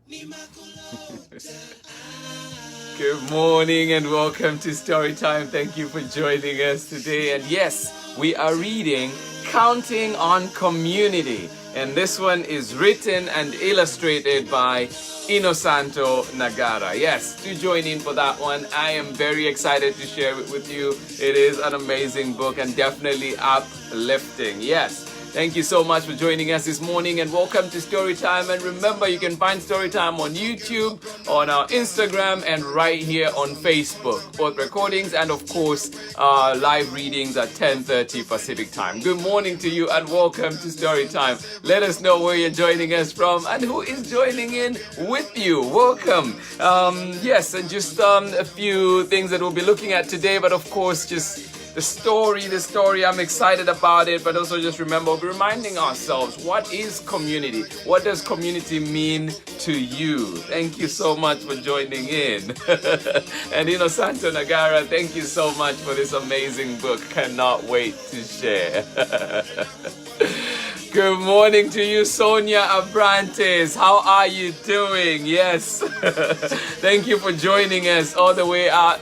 Good morning and welcome to Storytime. Thank you for joining us today. And yes, we are reading Counting on Community. And this one is written and illustrated by Innosanto Nagara. Yes, do join in for that one. I am very excited to share it with you. It is an amazing book and definitely uplifting. Yes. Thank you so much for joining us this morning and welcome to Storytime. And remember, you can find Storytime on YouTube, on our Instagram, and right here on Facebook. Both recordings and, of course, live readings at 10:30 Pacific time. Good morning to you and welcome to Storytime. Let us know where you're joining us from and who is joining in with you. Welcome. Yes, and just a few things that we'll be looking at today, but of course, just the story, I'm excited about it, but also just remember, we're reminding ourselves, what is community? What does community mean to you? Thank you so much for joining in. And Innosanto Nagara, thank you so much for this amazing book. Cannot wait to share. Good morning to you, Sonia Abrantes. How are you doing? Yes. Thank you for joining us all the way out.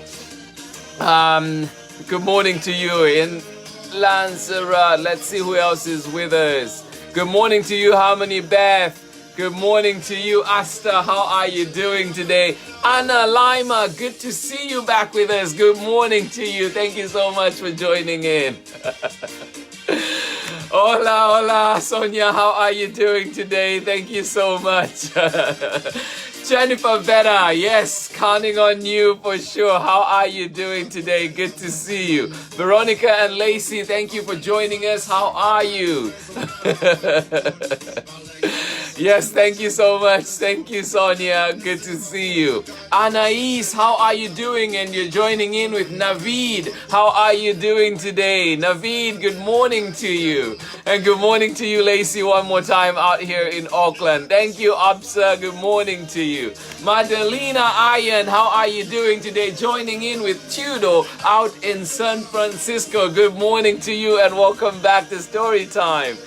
Good morning to you in Lanzarote. Let's see who else is with us. Good morning to you, Harmony Beth. Good morning to you, Asta. How are you doing today? Anna Lima, good to see you back with us. Good morning to you. Thank you so much for joining in. Hola, hola, Sonia. How are you doing today? Thank you so much. Jennifer Vera, yes, counting on you for sure. How are you doing today? Good to see you. Veronica and Lacey, thank you for joining us. How are you? Yes, thank you so much. Thank you, Sonia. Good to see you. Anais, how are you doing? And you're joining in with Naveed. How are you doing today? Naveed, good morning to you. And good morning to you, Lacey, one more time out here in Auckland. Thank you, Absa. Good morning to you. Madalena Ayan, how are you doing today? Joining in with Tudo out in San Francisco. Good morning to you and welcome back to Storytime.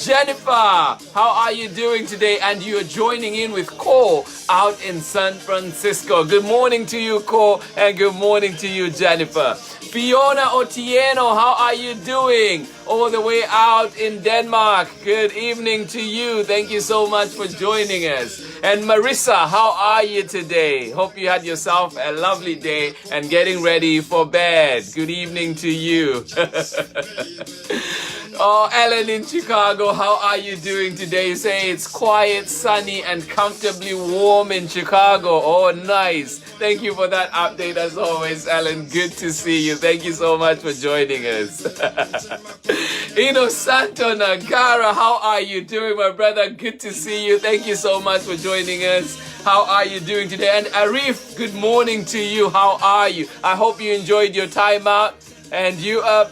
Jennifer, how are you doing today? And you're joining in with Ko out in San Francisco. Good morning to you, Ko, and good morning to you, Jennifer. Fiona Otieno, how are you doing? All the way out in Denmark. Good evening to you. Thank you so much for joining us. And Marissa, how are you today? Hope you had yourself a lovely day and getting ready for bed. Good evening to you. Oh, Ellen in Chicago, how are you doing today? You say it's quiet, sunny, and comfortably warm in Chicago. Oh, nice. Thank you for that update as always, Ellen. Good to see you. Thank you so much for joining us. Innosanto Nagara, how are you doing, my brother? Good to see you. Thank you so much for joining us. How are you doing today? And Arif, good morning to you. How are you? I hope you enjoyed your time out and you are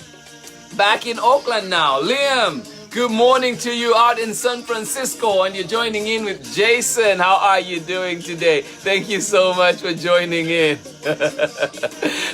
back in Auckland now. Liam, good morning to you out in San Francisco and you're joining in with Jason. How are you doing today? Thank you so much for joining in.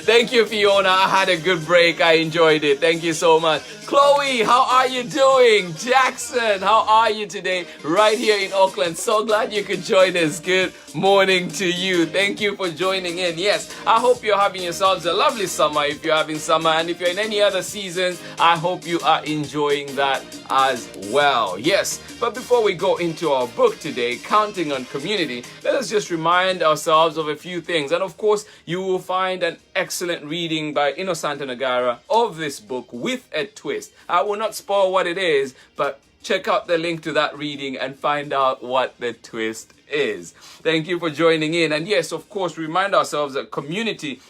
Thank you, Fiona. I had a good break. I enjoyed it. Thank you so much. Chloe, how are you doing? Jackson, how are you today? Right here in Auckland. So glad you could join us. Good morning to you. Thank you for joining in. Yes, I hope you're having yourselves a lovely summer if you're having summer. And if you're in any other seasons, I hope you are enjoying that as well. Yes, but before we go into our book today, Counting on Community, let us just remind ourselves of a few things. And of course, you will find an excellent reading by Innosanto Nagara of this book with a twist. I will not spoil what it is, but check out the link to that reading and find out what the twist is. Thank you for joining in. And yes, of course, remind ourselves that community,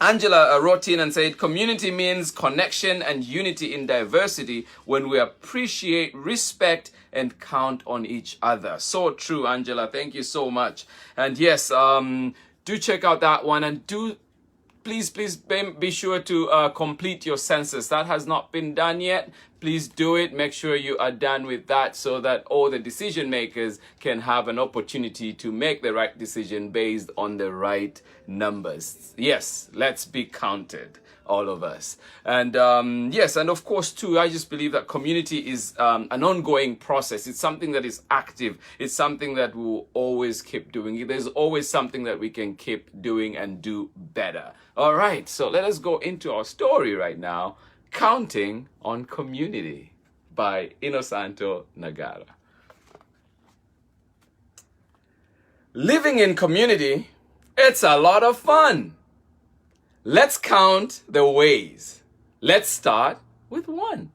Angela wrote in and said, community means connection and unity in diversity when we appreciate, respect, and count on each other. So true, Angela. Thank you so much. And yes, do check out that one and please be sure to complete your census. That has not been done yet. please do it. Make sure you are done with that so that all the decision makers can have an opportunity to make the right decision based on the right numbers. Yes, let's be counted, all of us. And yes, and of course too, I just believe that community is an ongoing process. It's something that is active. It's something that we'll always keep doing. There's always something that we can keep doing and do better. All right, so let us go into our story right now, Counting on Community by Innosanto Nagara. Living in community, it's a lot of fun. Let's count the ways. Let's start with one.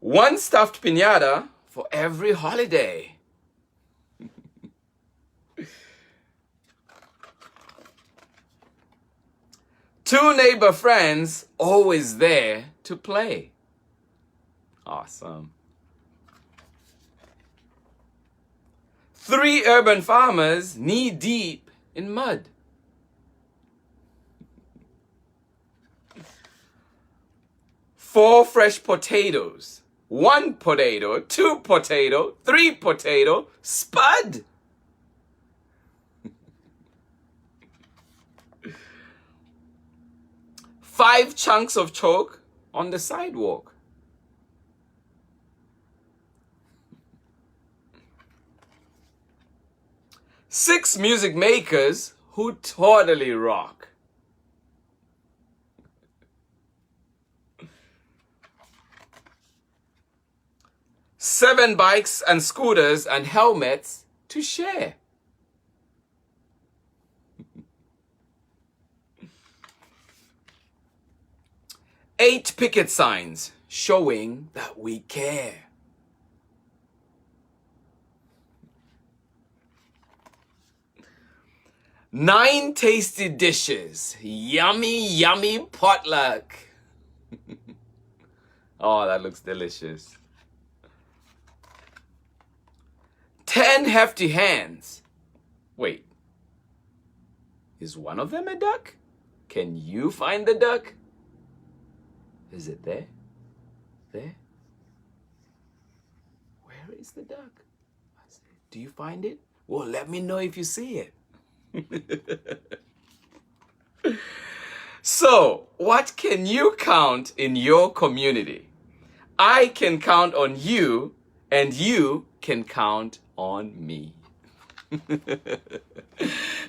One stuffed piñata for every holiday. Two neighbor friends always there to play. Awesome. Three urban farmers knee deep in mud. Four fresh potatoes. One potato, two potato, three potato, spud. Five chunks of chalk on the sidewalk. Six music makers who totally rock. Seven bikes and scooters and helmets to share. Eight picket signs showing that we care. Nine tasty dishes. Yummy, yummy potluck. Oh, that looks delicious. 10 hefty hands. Wait. Is one of them a duck? Can you find the duck? Is it there? There? Where is the duck? Do you find it? Well, let me know if you see it. So, what can you count in your community? I can count on you, and you can count on me.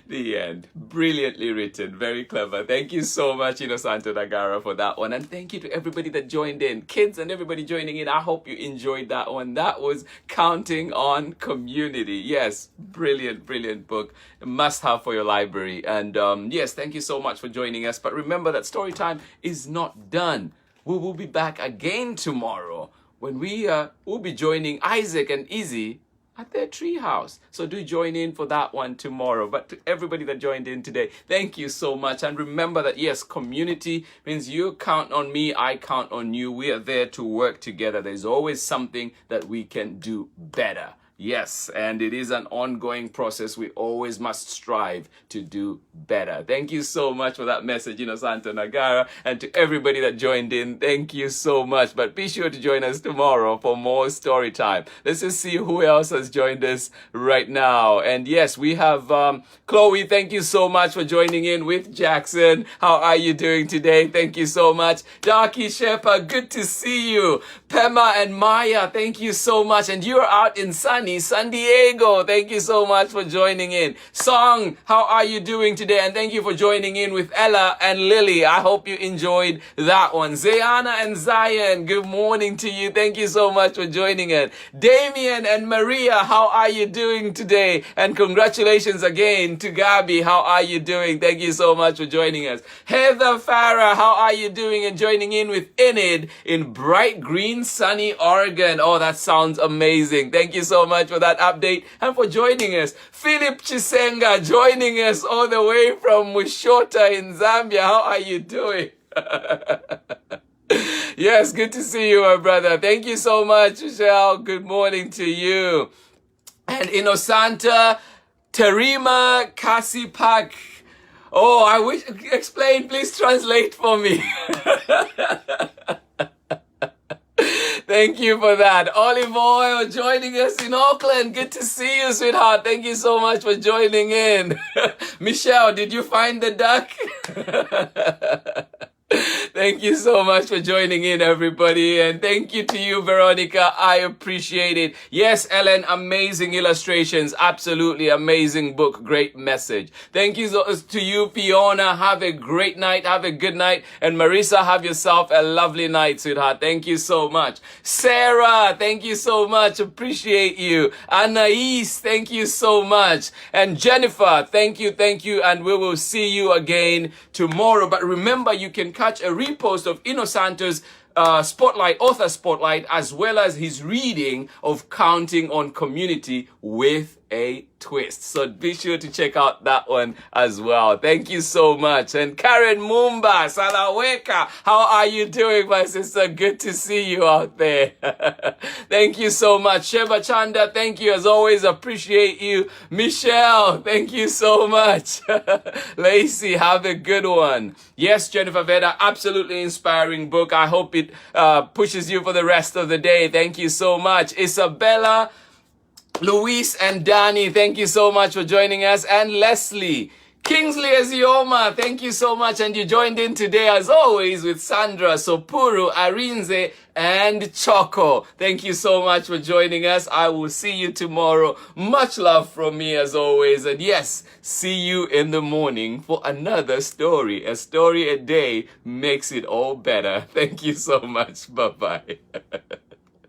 The end. Brilliantly written. Very clever. Thank you so much, Innosanto Nagara, for that one. And thank you to everybody that joined in. Kids and everybody joining in. I hope you enjoyed that one. That was Counting on Community. Yes, brilliant, brilliant book. A must have for your library. And yes, thank you so much for joining us. But remember that story time is not done. We will be back again tomorrow when we'll be joining Isaac and Izzy at their tree house. So do join in for that one tomorrow. But to everybody that joined in today, thank you so much. And remember that, yes, community means you count on me, I count on you. We are there to work together. There's always something that we can do better. Yes, and it is an ongoing process. We always must strive to do better. Thank you so much for that message, Innosanto Nagara. And to everybody that joined in, thank you so much. But be sure to join us tomorrow for more story time. Let's just see who else has joined us right now. And yes, we have Chloe. Thank you so much for joining in with Jackson. How are you doing today? Thank you so much. Darky Shepherd, good to see you. Pema and Maya, thank you so much. And you're out in sunny San Diego. Thank you so much for joining in. Song, how are you doing today? And thank you for joining in with Ella and Lily. I hope you enjoyed that one. Zayana and Zion, good morning to you. Thank you so much for joining in. Damien and Maria, how are you doing today? And congratulations again to Gabi. How are you doing? Thank you so much for joining us. Heather Farah, how are you doing? And joining in with Enid in bright green sunny Oregon. Oh, that sounds amazing. Thank you so much for that update and for joining us. Philip Chisenga joining us all the way from Mushota in Zambia. How are you doing? Yes, good to see you, my brother. Thank you so much, Michelle. Good morning to you. And Innosanta Terima Kasipak. Oh, I wish, explain, please translate for me. Thank you for that. Olive Oil joining us in Auckland. Good to see you, sweetheart. Thank you so much for joining in. Michelle, did you find the duck? Thank you so much for joining in, everybody. And thank you to you, Veronica. I appreciate it. Yes, Ellen, amazing illustrations. Absolutely amazing book. Great message. Thank you to you, Fiona. Have a great night. Have a good night. And Marisa, have yourself a lovely night, sweetheart. Thank you so much. Sarah, thank you so much. Appreciate you. Anais, thank you so much. And Jennifer, thank you. And we will see you again tomorrow. But remember, you can catch a repost of Innosanto's author spotlight, as well as his reading of Counting on Community with a Twist. So be sure to check out that one as well. Thank you so much. And Karen Mumba, Salaweka, how are you doing, my sister? Good to see you out there. Thank you so much. Sheba Chanda, thank you as always. Appreciate you. Michelle, thank you so much. Lacey, have a good one. Yes, Jennifer Veda, absolutely inspiring book. I hope it pushes you for the rest of the day. Thank you so much. Isabella, Luis and Danny, thank you so much for joining us. And Leslie, Kingsley Ezioma, thank you so much. And you joined in today, as always, with Sandra, Sopuru, Arinze, and Choco. Thank you so much for joining us. I will see you tomorrow. Much love from me, as always. And yes, see you in the morning for another story. A story a day makes it all better. Thank you so much. Bye-bye.